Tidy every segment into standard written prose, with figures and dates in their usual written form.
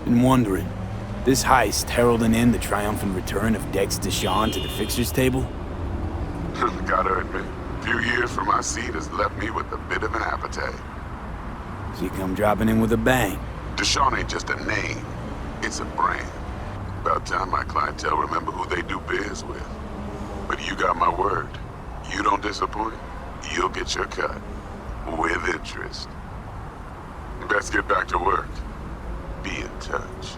Been wondering, this heist heralding in the triumphant return of Dex Deshawn to the fixers table? Gotta admit, a few years from my seat has left me with a bit of an appetite. She come dropping in with a bang. Deshawn ain't just a name, it's a brand. About time my clientele remember who they do biz with. But you got my word. You don't disappoint, you'll get your cut. With interest. Best get back to work. Be in touch.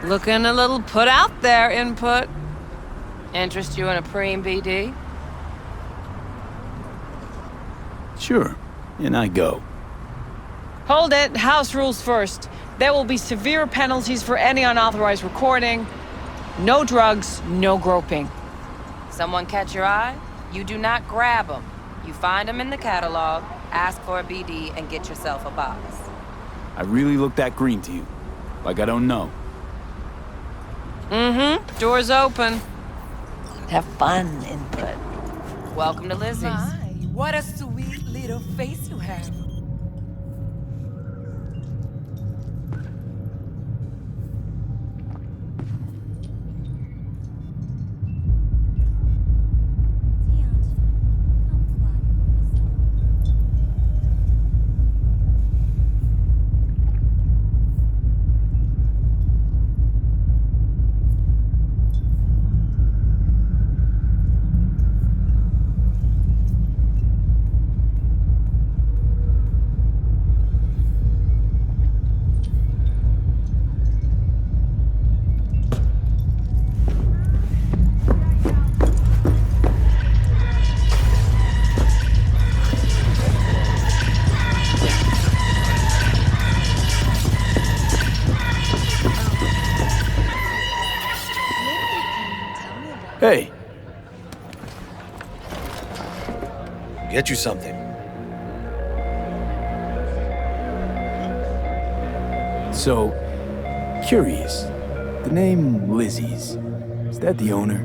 Looking a little put out there, Input. Interest you in a preem BD? Sure, and I go. Hold it. House rules first. There will be severe penalties for any unauthorized recording. No drugs, no groping. Someone catch your eye? You do not grab them. You find them in the catalog, ask for a BD, and get yourself a box. I really look that green to you. Like I don't know. Mm-hmm. Door's open. Have fun, Input. Welcome to Lizzie's. My, what a sweet little face you have. Hey. Get you something. So, curious. The name Lizzie's. Is that the owner?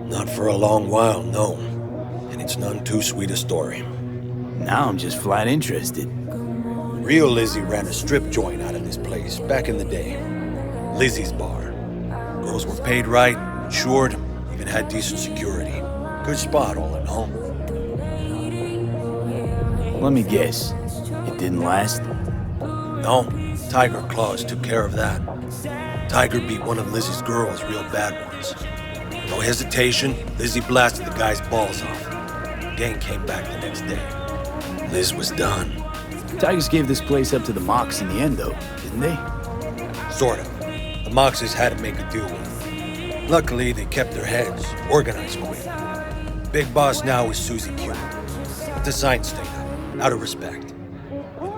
Not for a long while, no. And it's none too sweet a story. Now I'm just flat interested. Real Lizzie ran a strip joint out of this place back in the day. Lizzie's Bar. Girls were paid right, insured, even had decent security. Good spot, all in all. Let me guess. It didn't last? No, Tiger Claws took care of that. Tiger beat one of Lizzie's girls real bad once. No hesitation, Lizzie blasted the guy's balls off. Gang came back the next day. Liz was done. Tigers gave this place up to the Mox in the end, though, didn't they? Sort of. The Moxes had to make a deal with them. Luckily, they kept their heads, organized quick. Big boss now is Susie Q. It's a science thing, out of respect.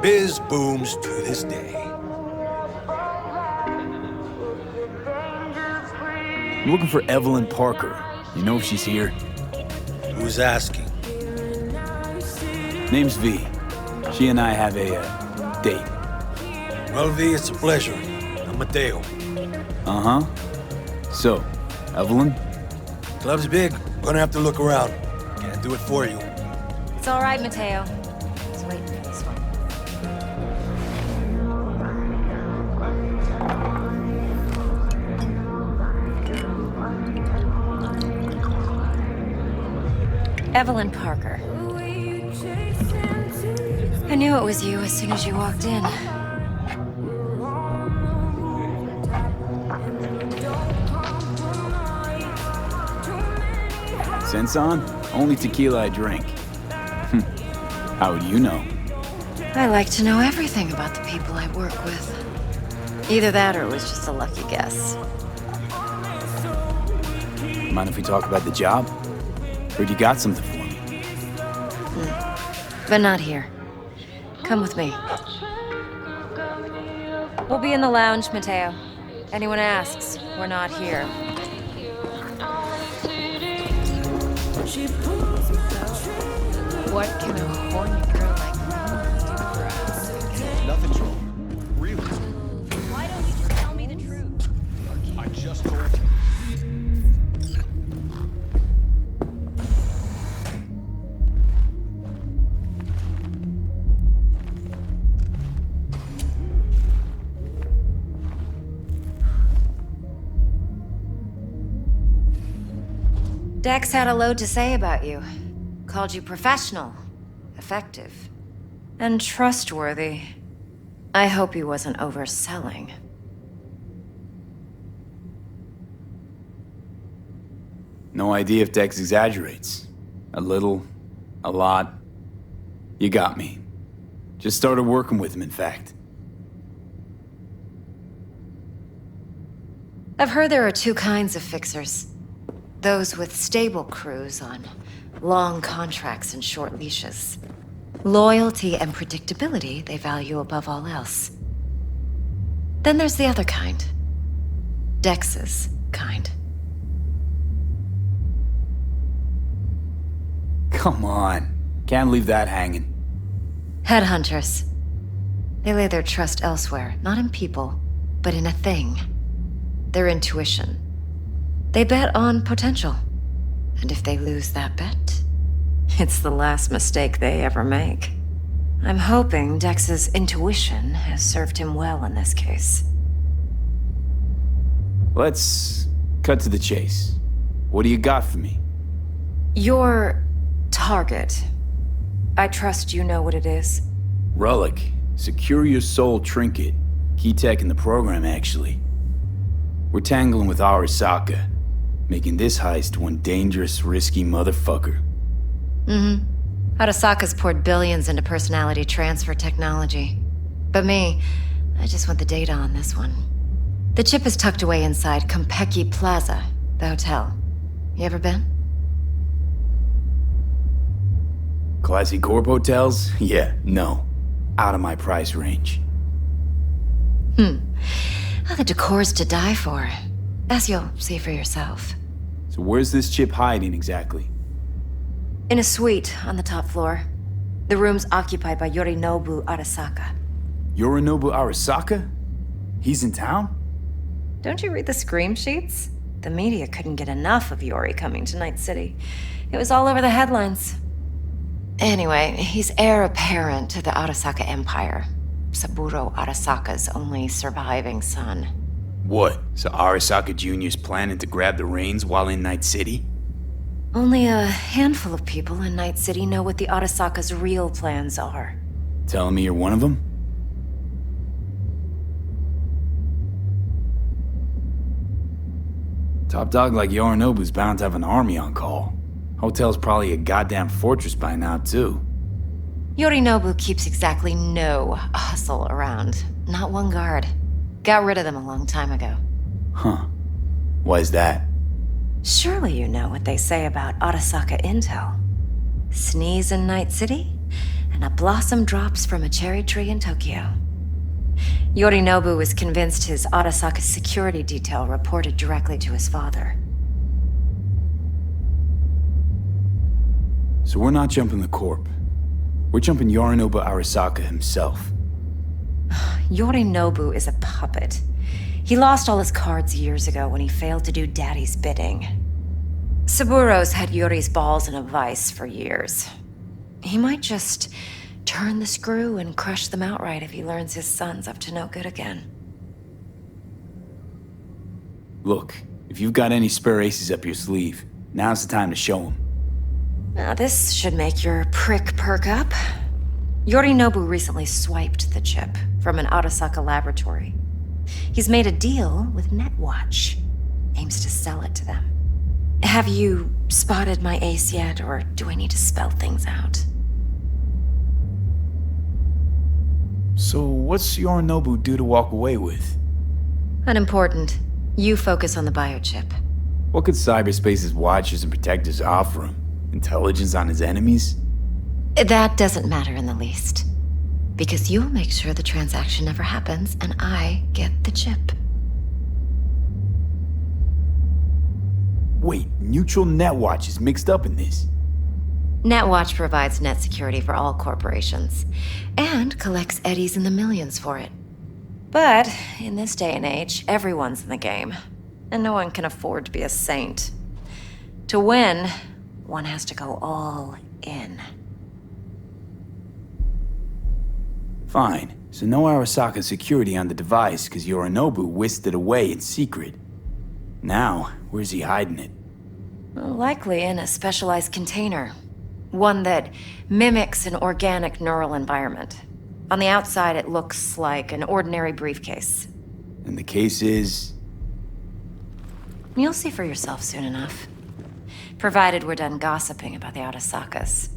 Biz booms to this day. I'm looking for Evelyn Parker. You know if she's here? Who's asking? Name's V. She and I have a date. Well, V, it's a pleasure. I'm Mateo. Uh-huh. So, Evelyn? Club's big. Gonna have to look around. Can't do it for you. It's all right, Mateo. Just waiting for this one. Evelyn Parker. I knew it was you as soon as you walked in. Sense on? Only tequila I drink. How would you know? I like to know everything about the people I work with. Either that or it was just a lucky guess. Mind if we talk about the job? Heard you got something for me. But not here. Come with me. We'll be in the lounge, Mateo. Anyone asks, we're not here. What can a horny girl like me do for us? Nothing's wrong. Really. Why don't you just tell me the truth? I just told you. Dex had a load to say about you. Called you professional, effective, and trustworthy. I hope he wasn't overselling. No idea if Dex exaggerates. A little, a lot. You got me. Just started working with him, in fact. I've heard there are two kinds of fixers. Those with stable crews on long contracts and short leashes. Loyalty and predictability they value above all else. Then there's the other kind. Dex's kind. Come on. Can't leave that hanging. Headhunters. They lay their trust elsewhere, not in people, but in a thing. Their intuition. They bet on potential. And if they lose that bet, it's the last mistake they ever make. I'm hoping Dex's intuition has served him well in this case. Let's cut to the chase. What do you got for me? Your target. I trust you know what it is. Relic. Secure your soul trinket. Key tech in the program, actually. We're tangling with Arasaka, making this heist one dangerous, risky motherfucker. Arasaka's poured billions into personality transfer technology. But me, I just want the data on this one. The chip is tucked away inside Konpeki Plaza, the hotel. You ever been? Classy corp hotels? Yeah, no. Out of my price range. Oh, the decor's to die for. As you'll see for yourself. So where's this chip hiding exactly? In a suite on the top floor. The room's occupied by Yorinobu Arasaka. Yorinobu Arasaka? He's in town? Don't you read the scream sheets? The media couldn't get enough of Yori coming to Night City. It was all over the headlines. Anyway, he's heir apparent to the Arasaka Empire. Saburo Arasaka's only surviving son. What? So Arasaka Jr.'s planning to grab the reins while in Night City? Only a handful of people in Night City know what the Arasaka's real plans are. Telling me you're one of them? Top dog like Yorinobu's bound to have an army on call. Hotel's probably a goddamn fortress by now, too. Yorinobu keeps exactly no hustle around. Not one guard. Got rid of them a long time ago. Huh. Why's that? Surely you know what they say about Arasaka intel. Sneeze in Night City, and a blossom drops from a cherry tree in Tokyo. Yorinobu was convinced his Arasaka security detail reported directly to his father. So we're not jumping the Corp. We're jumping Yorinobu Arasaka himself. Yorinobu is a puppet. He lost all his cards years ago when he failed to do Daddy's bidding. Saburo's had Yori's balls in a vice for years. He might just turn the screw and crush them outright if he learns his son's up to no good again. Look, if you've got any spare aces up your sleeve, now's the time to show them. Now, this should make your prick perk up. Yorinobu recently swiped the chip from an Arasaka laboratory. He's made a deal with Netwatch. Aims to sell it to them. Have you spotted my ace yet, or do I need to spell things out? So what's Yorinobu due to walk away with? Unimportant. You focus on the biochip. What could cyberspace's watchers and protectors offer him? Intelligence on his enemies? That doesn't matter in the least. Because you'll make sure the transaction never happens, and I get the chip. Wait, Neutral Netwatch is mixed up in this. Netwatch provides net security for all corporations, and collects eddies in the millions for it. But in this day and age, everyone's in the game, and no one can afford to be a saint. To win, one has to go all in. Fine, so no Arasaka security on the device because Yorinobu whisked it away in secret. Now, where's he hiding it? Well, likely in a specialized container. One that mimics an organic neural environment. On the outside, it looks like an ordinary briefcase. And the case is... You'll see for yourself soon enough. Provided we're done gossiping about the Arasakas.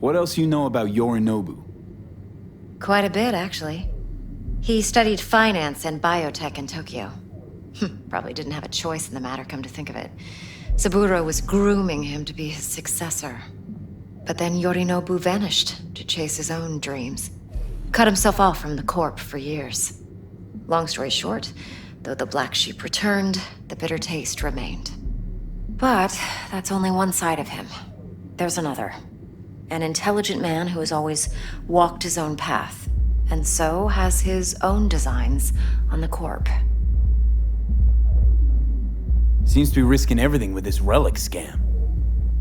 What else you know about Yorinobu? Quite a bit, actually. He studied finance and biotech in Tokyo. Probably didn't have a choice in the matter, come to think of it. Saburo was grooming him to be his successor. But then Yorinobu vanished to chase his own dreams. Cut himself off from the Corp for years. Long story short, though the black sheep returned, the bitter taste remained. But that's only one side of him. There's another. An intelligent man who has always walked his own path, and so has his own designs on the Corp. Seems to be risking everything with this relic scam.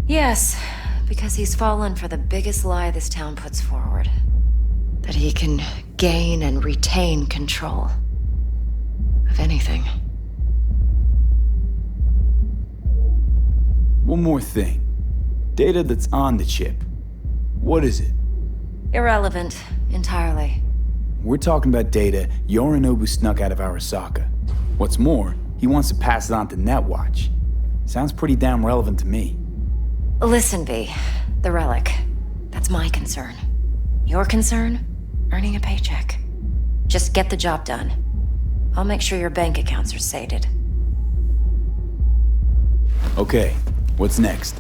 Yes, because he's fallen for the biggest lie this town puts forward. That he can gain and retain control of anything. One more thing. Data that's on the chip. What is it? Irrelevant, entirely. We're talking about data Yorinobu snuck out of Arasaka. What's more, he wants to pass it on to Netwatch. Sounds pretty damn relevant to me. Listen, V. The relic. That's my concern. Your concern? Earning a paycheck. Just get the job done. I'll make sure your bank accounts are sated. Okay, what's next?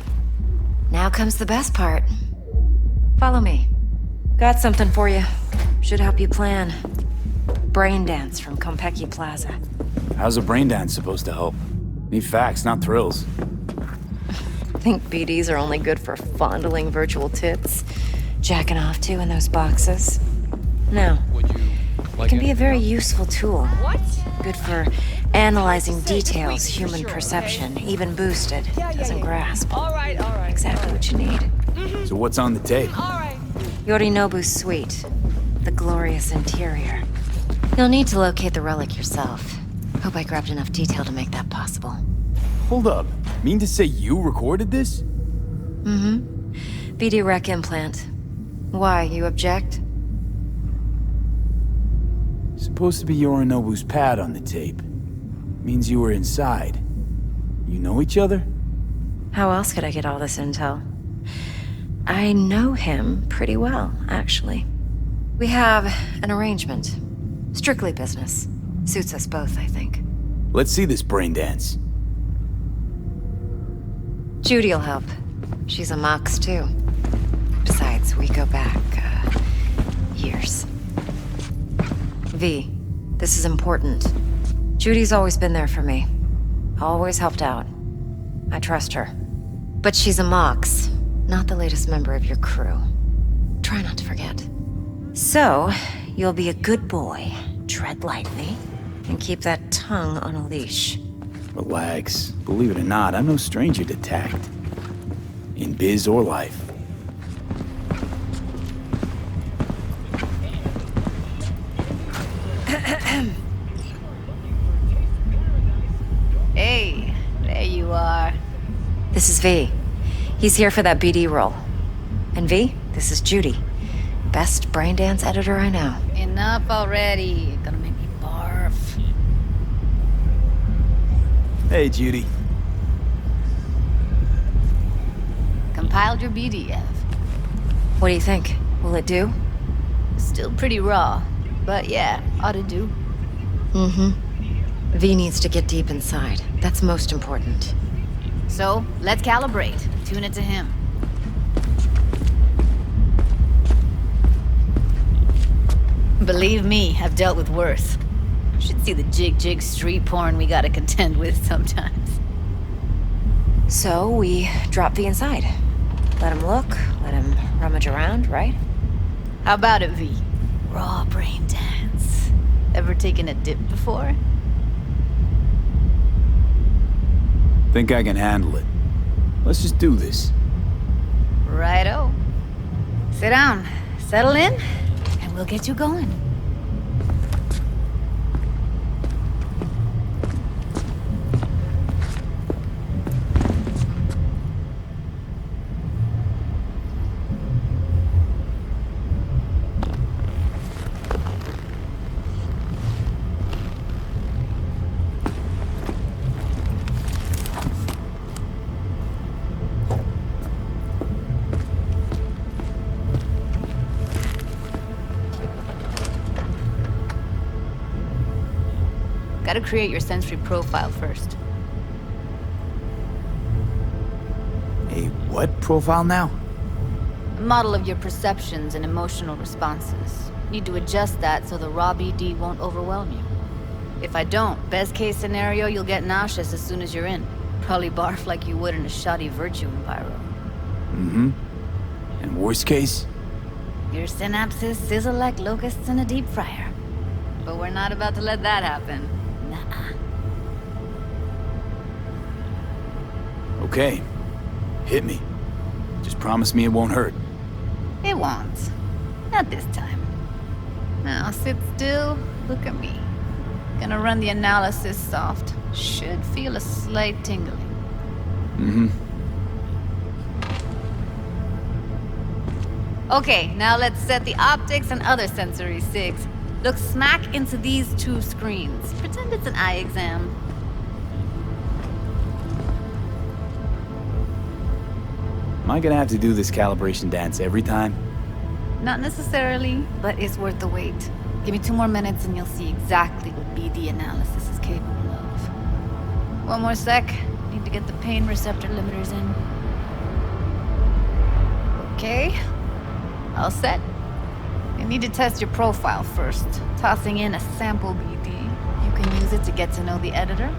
Now comes the best part. Follow me. Got something for you. Should help you plan. Brain dance from Konpeki Plaza. How's a brain dance supposed to help? Need facts, not thrills. Think BDs are only good for fondling virtual tits? Jacking off to in those boxes? No. Would you It like can be a very anything useful tool. What? Good for analyzing details human perception, even boosted, doesn't grasp. All right. Exactly what you need. So what's on the tape? All right. Yorinobu's suite. The glorious interior. You'll need to locate the relic yourself. Hope I grabbed enough detail to make that possible. Hold up. Mean to say you recorded this? BD rec implant. Why, you object? Supposed to be Yorinobu's pad on the tape. Means you were inside. You know each other? How else could I get all this intel? I know him pretty well, actually. We have an arrangement. Strictly business. Suits us both, I think. Let's see this brain dance. Judy'll help. She's a Mox, too. Besides, we go back, years. V, this is important. Judy's always been there for me. Always helped out. I trust her. But she's a Mox, not the latest member of your crew. Try not to forget. So, you'll be a good boy, tread lightly, and keep that tongue on a leash. Relax. Believe it or not, I'm no stranger to tact. In biz or life. Hey, there you are. This is V. He's here for that BD role. And V, this is Judy. Best brain dance editor I know. Enough already. You're gonna make me barf. Hey, Judy. Compiled your BDF. What do you think? Will it do? Still pretty raw, but yeah, ought to do. Mm-hmm. V needs to get deep inside. That's most important. So, let's calibrate. Tune it to him. Believe me, I've dealt with worse. Should see the jig street porn we gotta contend with sometimes. So, we drop V inside. Let him look, let him rummage around, right? How about it, V? Raw brain dance. Ever taken a dip before? Think I can handle it. Let's just do this. Righto. Sit down, settle in, and we'll get you going. Gotta create your sensory profile first. A what profile now? A model of your perceptions and emotional responses. Need to adjust that so the raw BD won't overwhelm you. If I don't, best case scenario, you'll get nauseous as soon as you're in. Probably barf like you would in a shoddy virtue enviro. Mm-hmm. And worst case? Your synapses sizzle like locusts in a deep fryer. But we're not about to let that happen. Nuh-uh. Okay. Hit me. Just promise me it won't hurt. It won't. Not this time. Now sit still, look at me. Gonna run the analysis soft. Should feel a slight tingling. Mm-hmm. Okay, now let's set the optics and other sensory sigs. Look smack into these two screens. Pretend it's an eye exam. Am I gonna have to do this calibration dance every time? Not necessarily, but it's worth the wait. Give me 2 more minutes and you'll see exactly what BD analysis is capable of. 1 more sec. Need to get the pain receptor limiters in. Okay. All set. You need to test your profile first. Tossing in a sample BD. You can use it to get to know the editor.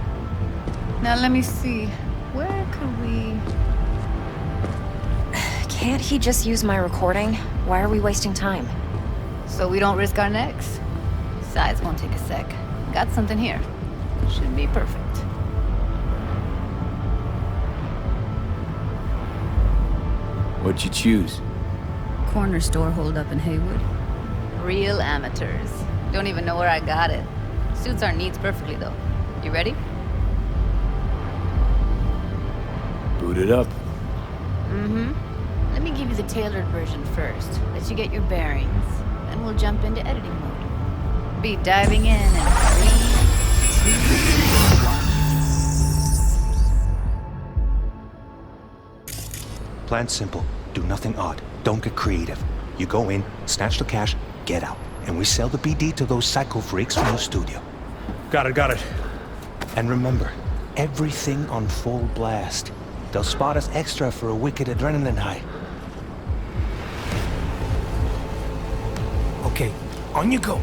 Now let me see. Where could we... Can't he just use my recording? Why are we wasting time? So we don't risk our necks. Besides, won't take a sec. Got something here. Should be perfect. What'd you choose? Corner store holdup in Haywood. Real amateurs. Don't even know where I got it. Suits our needs perfectly, though. You ready? Boot it up. Mm-hmm. Let me give you the tailored version first. Let you get your bearings. Then we'll jump into editing mode. Be diving in 3, 2, 1. Plan simple. Do nothing odd. Don't get creative. You go in, snatch the cash, get out. And we sell the BD to those psycho freaks from the studio. Got it. And remember, everything on full blast. They'll spot us extra for a wicked adrenaline high. Okay, on you go.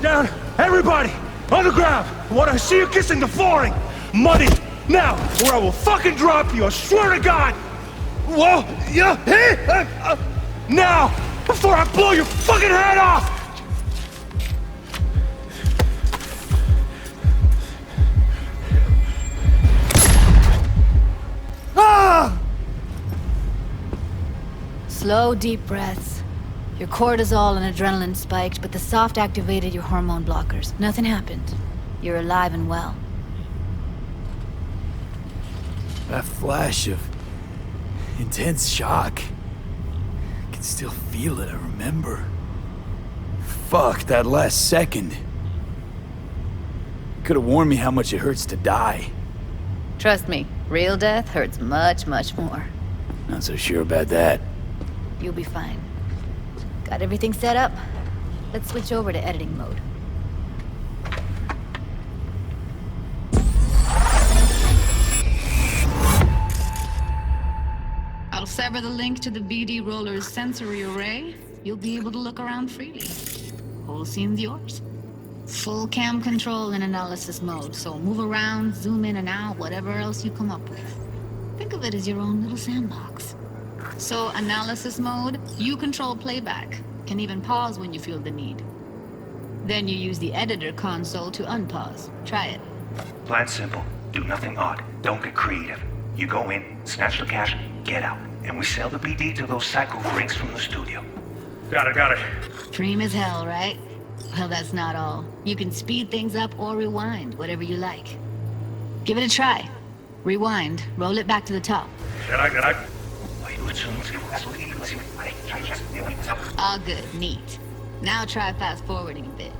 Down! Everybody! On the ground! I want to see you kissing the flooring! Money! Now! Or I will fucking drop you! I swear to God! Whoa! Yeah! Hey! Now! Before I blow your fucking head off! Ah! Slow, deep breaths. Your cortisol and adrenaline spiked, but the soft activated your hormone blockers. Nothing happened. You're alive and well. That flash of intense shock. I can still feel it, I remember. Fuck, that last second. could have warned me how much it hurts to die. Trust me, real death hurts much, much more. Not so sure about that. You'll be fine. Got everything set up? Let's switch over to editing mode. I'll sever the link to the BD Roller's sensory array. You'll be able to look around freely. Whole scene's yours. Full cam control in analysis mode, so move around, zoom in and out, whatever else you come up with. Think of it as your own little sandbox. So, analysis mode, you control playback. Can even pause when you feel the need. Then you use the editor console to unpause. Try it. Plan simple. Do nothing odd. Don't get creative. You go in, snatch the cash, get out. And we sell the BD to those psycho freaks from the studio. Got it. Dream as hell, right? Well, that's not all. You can speed things up or rewind, whatever you like. Give it a try. Rewind, roll it back to the top. All good, neat. Now try fast forwarding a bit.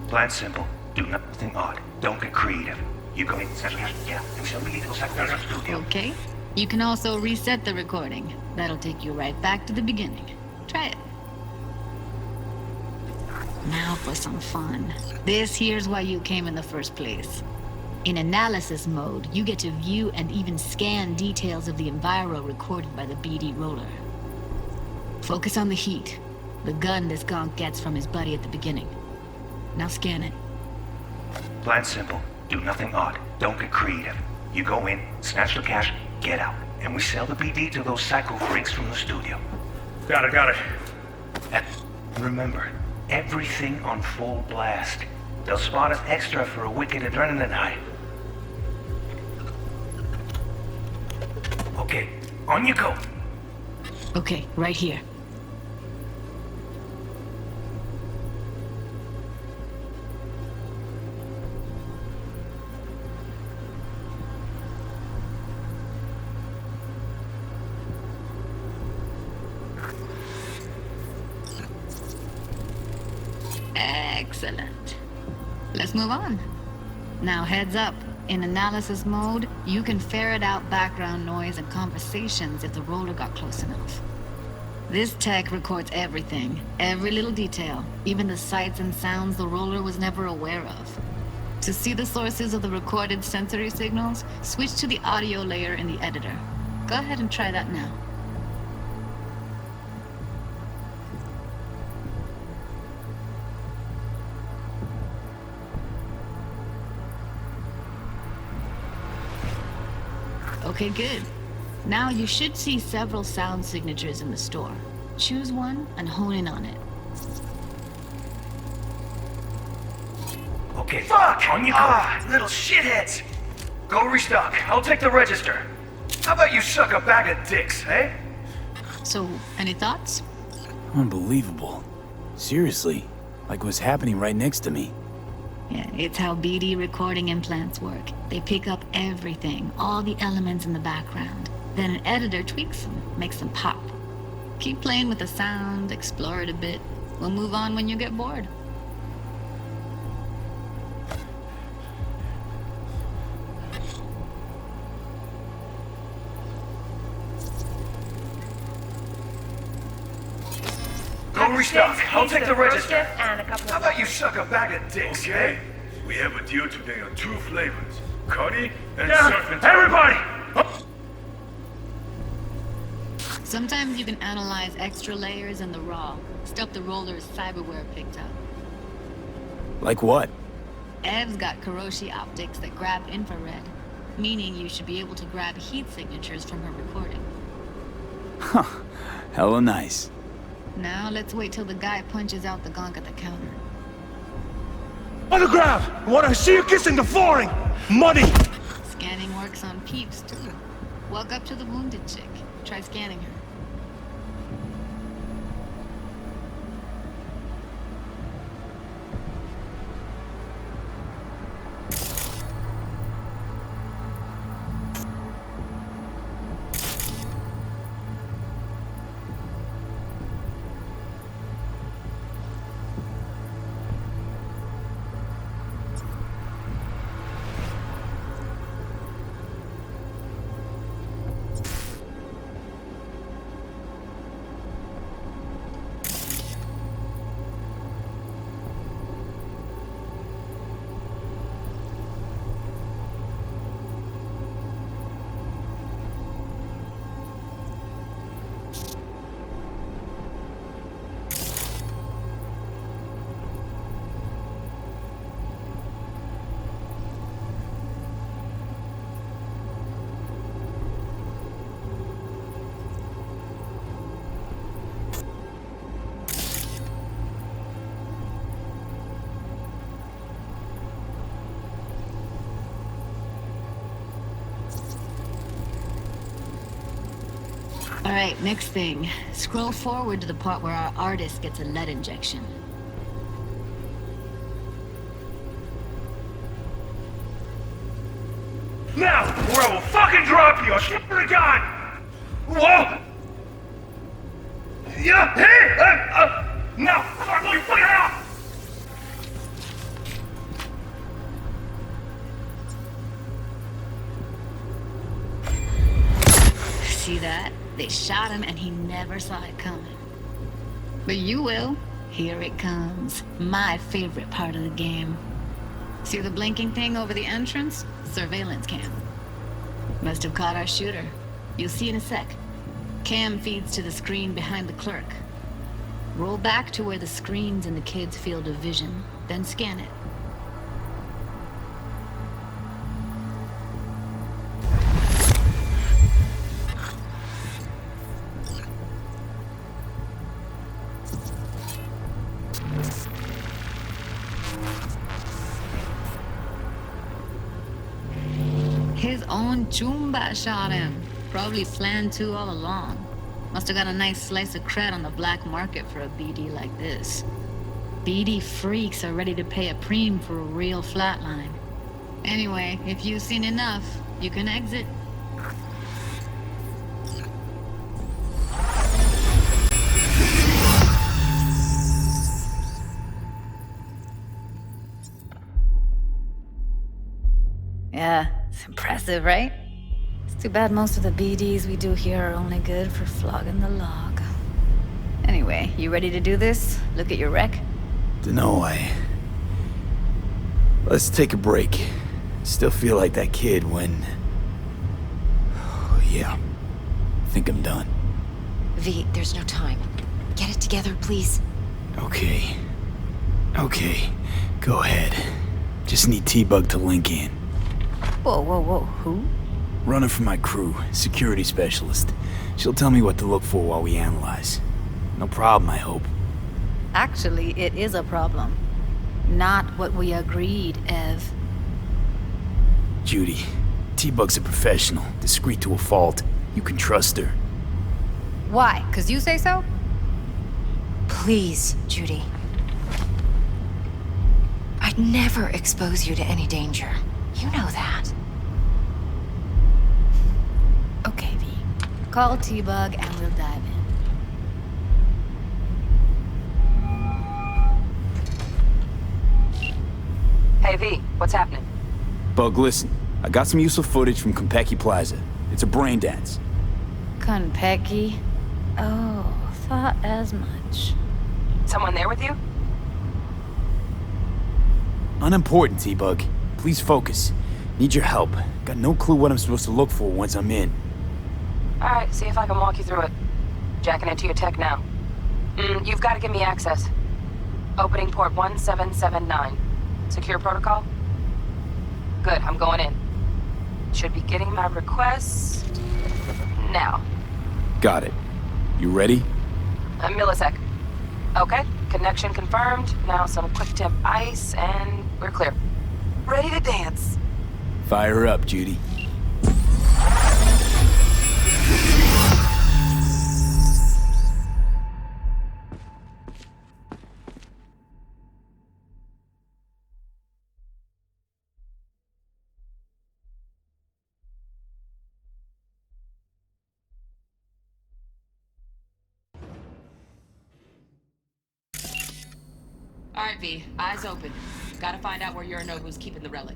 Plan simple. Do nothing odd. Don't get creative. You go in, snatch the cash, get out. And we sell the BD to those psycho freaks from the studio. Okay. You can also reset the recording. That'll take you right back to the beginning. Try it. Now for some fun. This here's why you came in the first place. In analysis mode, you get to view and even scan details of the enviro recorded by the BD Roller. Focus on the heat, the gun this gonk gets from his buddy at the beginning. Now scan it. Plan simple. Do nothing odd. Don't get creative. You go in, snatch the cash, get out. And we sell the BD to those psycho freaks from the studio. Got it. And remember, everything on full blast. They'll spot us extra for a wicked adrenaline high. Okay, on you go. Okay, right here. Excellent. Let's move on. Now heads up. In analysis mode, you can ferret out background noise and conversations if the roller got close enough. This tech records everything, every little detail, even the sights and sounds the roller was never aware of. To see the sources of the recorded sensory signals, switch to the audio layer in the editor. Go ahead and try that now. Okay, good. Now you should see several sound signatures in the store. Choose one and hone in on it. Okay, fuck! On you go! Little shitheads! Go restock. I'll take the register. How about you suck a bag of dicks, eh? So, any thoughts? Unbelievable. Seriously, like what's happening right next to me. Yeah, it's how BD recording implants work. They pick up everything, all the elements in the background. Then an editor tweaks them, makes them pop. Keep playing with the sound, explore it a bit. We'll move on when you get bored. Go restock. I'll take the register. How about you suck a bag of dicks, Okay. eh? We have a deal today on 2 flavors. Cuddy and Yeah, surf and everybody! Sometimes you can analyze extra layers in the raw, stuff the roller's cyberware picked up. Like what? Ev's got Kiroshi optics that grab infrared, meaning you should be able to grab heat signatures from her recording. Huh. Hella nice. Now let's wait till the guy punches out the gonk at the counter. Autograph! I want to see you kissing the flooring! Money! Scanning works on peeps, too. Walk up to the wounded chick. Try scanning her. Alright, next thing. Scroll forward to the part where our artist gets a lead injection. Now, or I will fucking drop you! I swear to God! Whoa! Yeah, hey! Now, I'm going to fucking out! See that? They shot him and he never saw it coming. But you will. Here it comes. My favorite part of the game. See the blinking thing over the entrance? Surveillance cam. Must have caught our shooter. You'll see in a sec. Cam feeds to the screen behind the clerk. Roll back to where the screen's in the kid's field of vision, then scan it. His own Chumba shot him. Probably planned to all along. Must have got a nice slice of cred on the black market for a BD like this. BD freaks are ready to pay a preem for a real flatline. Anyway, if you've seen enough, you can exit. Yeah, it's impressive, right? It's too bad most of the BDs we do here are only good for flogging the log. Anyway, you ready to do this? Look at your rec? Dunno, Let's take a break. Still feel like that kid when... Yeah. I think I'm done. V, there's no time. Get it together, please. Okay. Okay. Go ahead. Just need T-Bug to link in. Whoa, whoa, whoa, who? Runner for my crew, security specialist. She'll tell me what to look for while we analyze. No problem, I hope. Actually, it is a problem. Not what we agreed, Ev. Judy, T-Bug's a professional, discreet to a fault. You can trust her. Why? 'Cause you say so? Please, Judy. I'd never expose you to any danger. You know that. Okay, V. Call T-Bug and we'll dive in. Hey, V, what's happening? Bug, listen. I got some useful footage from Konpeki Plaza. It's a brain dance. Konpeki? Oh, thought as much. Someone there with you? Unimportant, T-Bug. Please focus. Need your help. Got no clue what I'm supposed to look for once I'm in. Alright, see if I can walk you through it. Jacking into your tech now. You've got to give me access. Opening port 1779. Secure protocol? Good, I'm going in. Should be getting my request... now. Got it. You ready? A millisec. Okay, connection confirmed. Now some quick temp ice, and we're clear. Ready to dance. Fire her up, Judy. Alright, V. Eyes open. Gotta find out where Yorinobu's keeping the relic.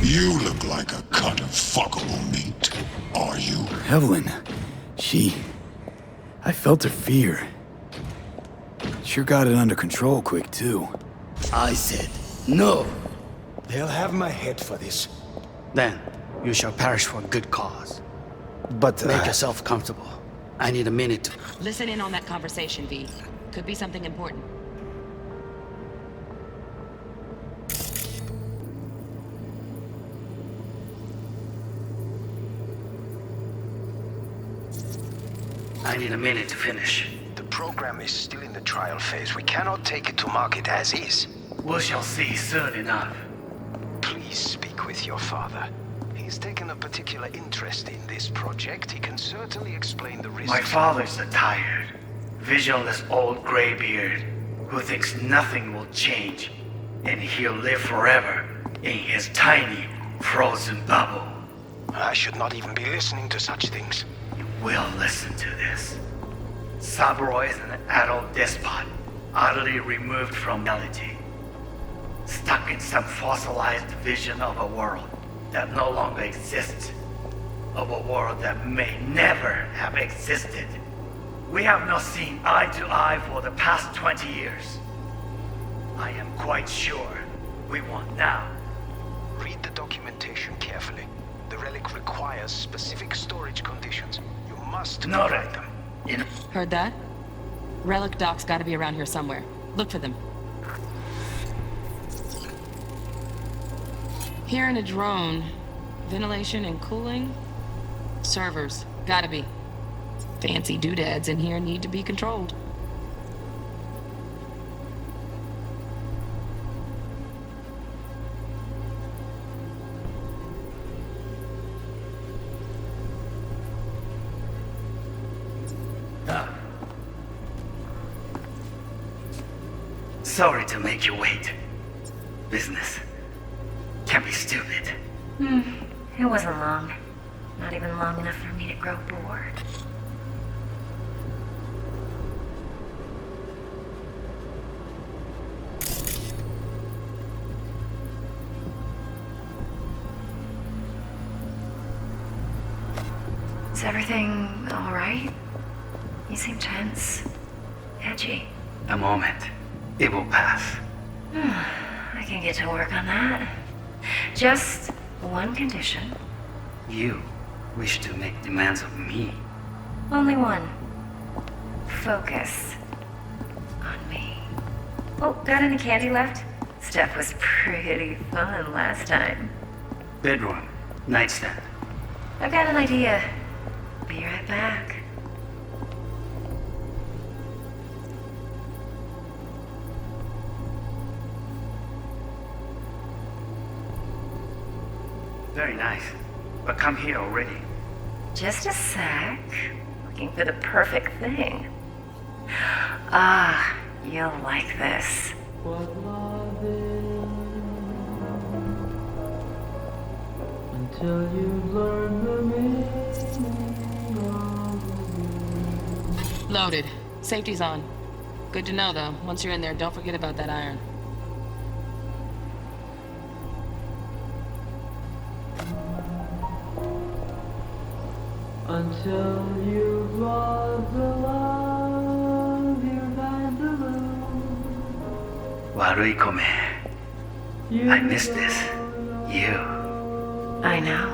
You look like a cut of fuckable meat. Are you? Evelyn. I felt her fear. Sure got it under control quick, too. I said, no. They'll have my head for this. Then, you shall perish for a good cause. But make yourself comfortable. I need a minute to... Listen in on that conversation, V. Could be something important. I need a minute to finish. The program is still in the trial phase. We cannot take it to market as is. We shall see soon enough. please speak with your father? He's taken a particular interest in this project. He can certainly explain the risks. My father's a tired, visionless old graybeard who thinks nothing will change, and he'll live forever in his tiny, frozen bubble. I should not even be listening to such things. You will listen to this. Saburo is an adult despot, utterly removed from reality. Stuck in some fossilized vision of a world that no longer exists. Of a world that may never have existed. We have not seen eye to eye for the past 20 years. I am quite sure we want now. Read the documentation carefully. The relic requires specific storage conditions. You must provide them. Heard that? Relic doc's gotta be around here somewhere. Look for them. Here in a drone. Ventilation and cooling? Servers. Gotta be. Fancy doodads in here need to be controlled. Sorry to make you wait. Business can be stupid. It wasn't long. Not even long enough for me to grow bored. Is everything all right? You seem tense. Edgy. A moment. It will pass. I can get to work on that. Just one condition. You wish to make demands of me. Only one. Focus on me. Oh, got any candy left? Stuff was pretty fun last time. Bedroom. Nightstand. I've got an idea. Be right back. Very nice. But come here already. Just a sec. Looking for the perfect thing. Ah, you'll like this. Until you learn the meaning of Loaded. Safety's on. Good to know, though. Once you're in there, don't forget about that iron. Until you've lost the love you find to lose. Warui kome. I miss this. You. I know.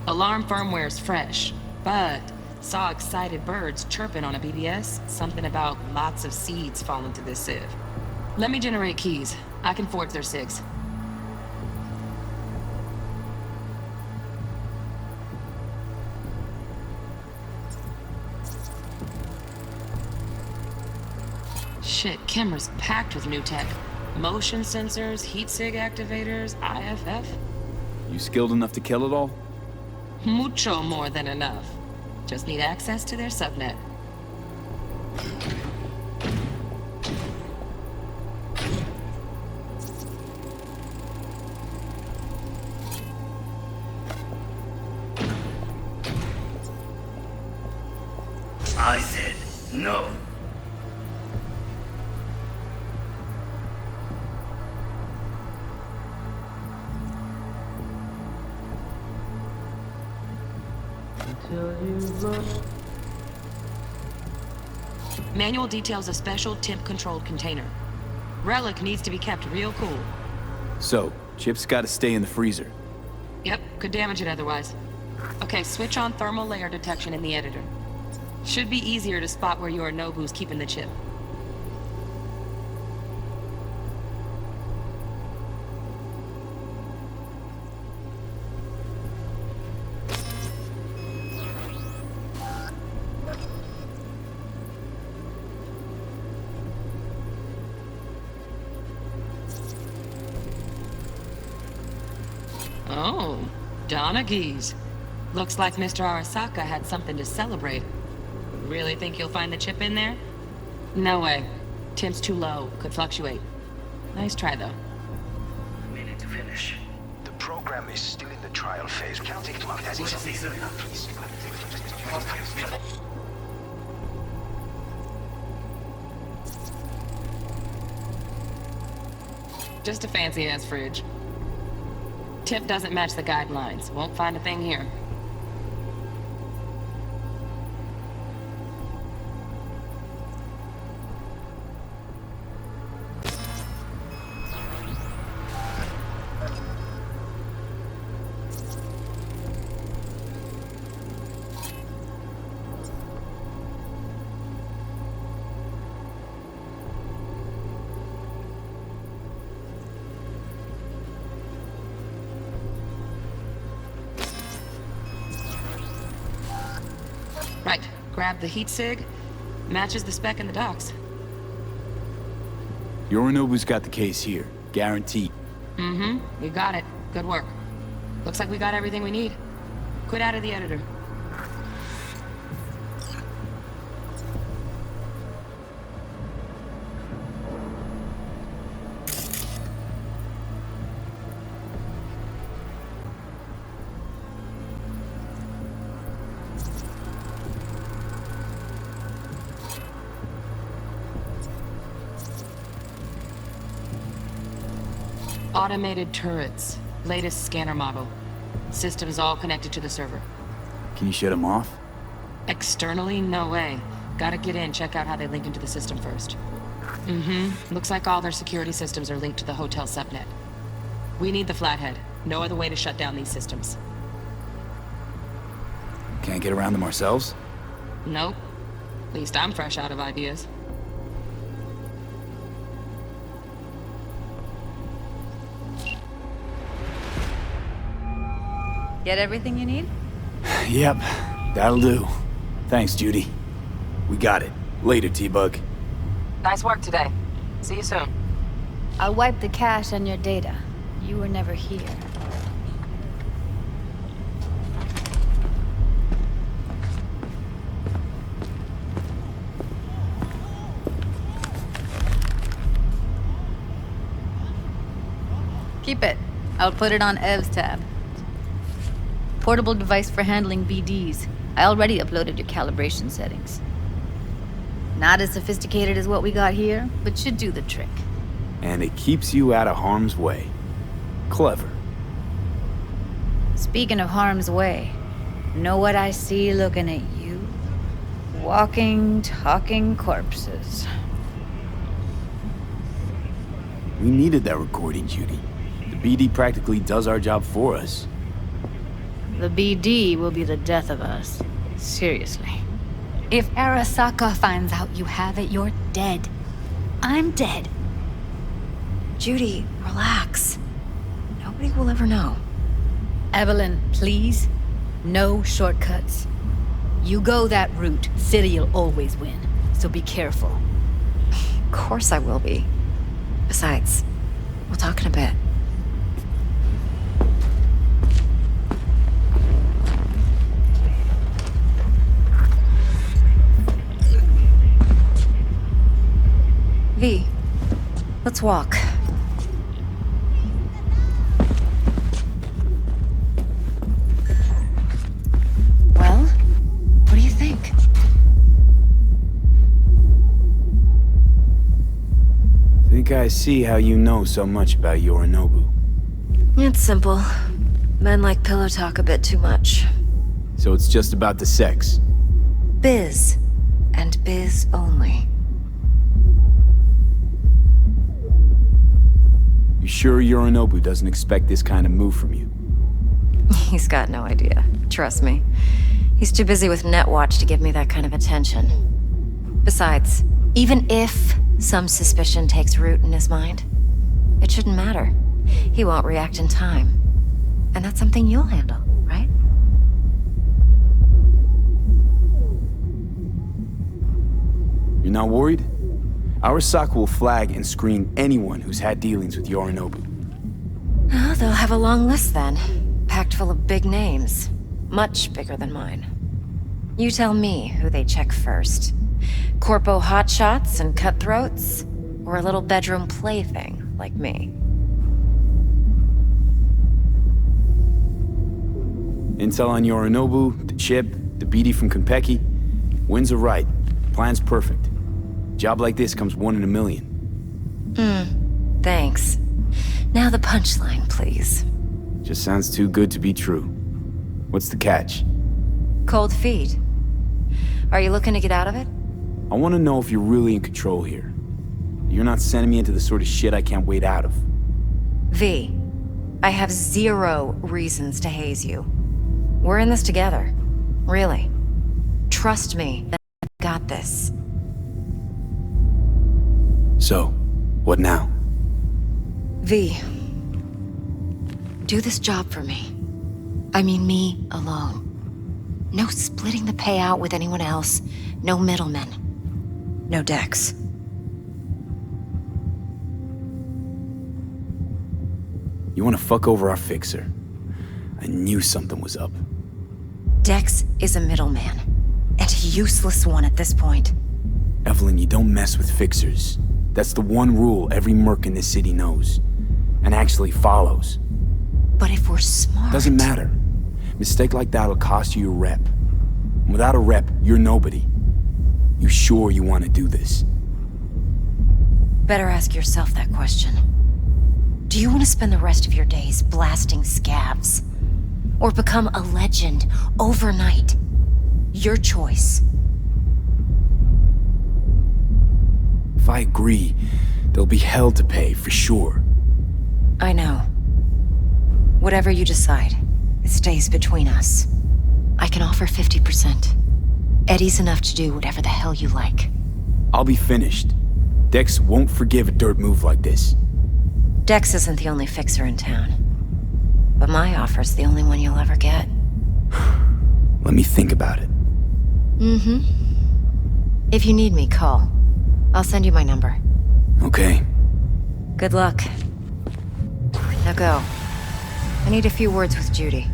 Alarm firmware's fresh, but saw excited birds chirping on a BBS. Something about lots of seeds falling to this sieve. Let me generate keys. I can forge their SIGs. Shit, camera's packed with new tech. Motion sensors, heat sig activators, IFF. You skilled enough to kill it all? Mucho more than enough. Just need access to their subnet. I said no. Manual details a special temp-controlled container. Relic needs to be kept real cool. So, Chip's gotta stay in the freezer. Yep, could damage it otherwise. Okay, switch on thermal layer detection in the editor. Should be easier to spot where Yorinobu's keeping the chip. Oh, Donaghys. Looks like Mr. Arasaka had something to celebrate. Really think you'll find the chip in there? No way. Temp's too low. Could fluctuate. Nice try, though. A minute to finish. The program is still in the trial phase. We cannot take it as it is. Please. Just a fancy-ass fridge. Tip doesn't match the guidelines. Won't find a thing here. Right, grab the heat sig. Matches the spec in the docs. Yorinobu's got the case here. Guaranteed. Mm-hmm, you got it. Good work. Looks like we got everything we need. Quit out of the editor. Automated turrets. Latest scanner model. Systems all connected to the server. Can you shut them off? Externally, no way. Gotta get in, check out how they link into the system first. Looks like all their security systems are linked to the hotel subnet. We need the flathead. No other way to shut down these systems. Can't get around them ourselves? Nope. At least I'm fresh out of ideas. Get everything you need? Yep, that'll do. Thanks, Judy. We got it. Later, T-Bug. Nice work today. See you soon. I'll wipe the cache on your data. You were never here. Keep it. I'll put it on Ev's tab. Portable device for handling BDs. I already uploaded your calibration settings. Not as sophisticated as what we got here, but should do the trick. And it keeps you out of harm's way. Clever. Speaking of harm's way, know what I see looking at you? Walking, talking corpses. We needed that recording, Judy. The BD practically does our job for us. The BD will be the death of us. Seriously. If Arasaka finds out you have it, you're dead. I'm dead. Judy, relax. Nobody will ever know. Evelyn, please. No shortcuts. You go that route, City'll always win. So be careful. Of course I will be. Besides, we'll talk in a bit. V, let's walk. Well, what do you think? Think I see how you know so much about Yorinobu. It's simple. Men like pillow talk a bit too much. So it's just about the sex. Biz. And biz only. You sure Yorinobu doesn't expect this kind of move from you? He's got no idea. Trust me. He's too busy with Netwatch to give me that kind of attention. Besides, even if some suspicion takes root in his mind, it shouldn't matter. He won't react in time. And that's something you'll handle, right? You're not worried? Arasaka will flag and screen anyone who's had dealings with Yorinobu. Oh, they'll have a long list then. Packed full of big names. Much bigger than mine. You tell me who they check first. Corpo hotshots and cutthroats? Or a little bedroom plaything like me? Intel on Yorinobu, the chip, the BD from Konpeki. Winds are right. Plan's perfect. Job like this comes 1 in a million. Thanks. Now the punchline, please. Just sounds too good to be true. What's the catch? Cold feet. Are you looking to get out of it? I want to know if you're really in control here. You're not sending me into the sort of shit I can't wait out of. V, I have 0 reasons to haze you. We're in this together. Really. Trust me, I've got this. So, what now? V, do this job for me. I mean me alone. No splitting the payout with anyone else. No middlemen. No Dex. You want to fuck over our fixer? I knew something was up. Dex is a middleman. And a useless one at this point. Evelyn, you don't mess with fixers. That's the one rule every merc in this city knows. And actually follows. But if we're smart... Doesn't matter. Mistake like that'll cost you your rep. And without a rep, you're nobody. You sure you want to do this? Better ask yourself that question. Do you want to spend the rest of your days blasting scabs? Or become a legend overnight? Your choice. If I agree, there'll be hell to pay, for sure. I know. Whatever you decide, it stays between us. I can offer 50%. Eddie's enough to do whatever the hell you like. I'll be finished. Dex won't forgive a dirt move like this. Dex isn't the only fixer in town. But my offer's the only one you'll ever get. Let me think about it. If you need me, call. I'll send you my number. Okay. Good luck. Now go. I need a few words with Judy.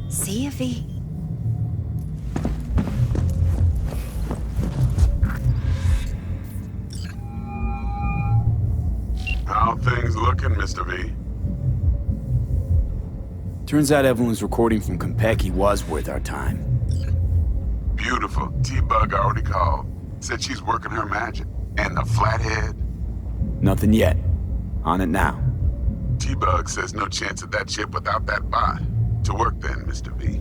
See you, V. How things looking, Mr. V? Turns out Evelyn's recording from Konpeki was worth our time. Beautiful. T-Bug already called. Said she's working her magic. And the flathead? Nothing yet. On it now. T-Bug says no chance of that chip without that bot. To work then, Mr. V.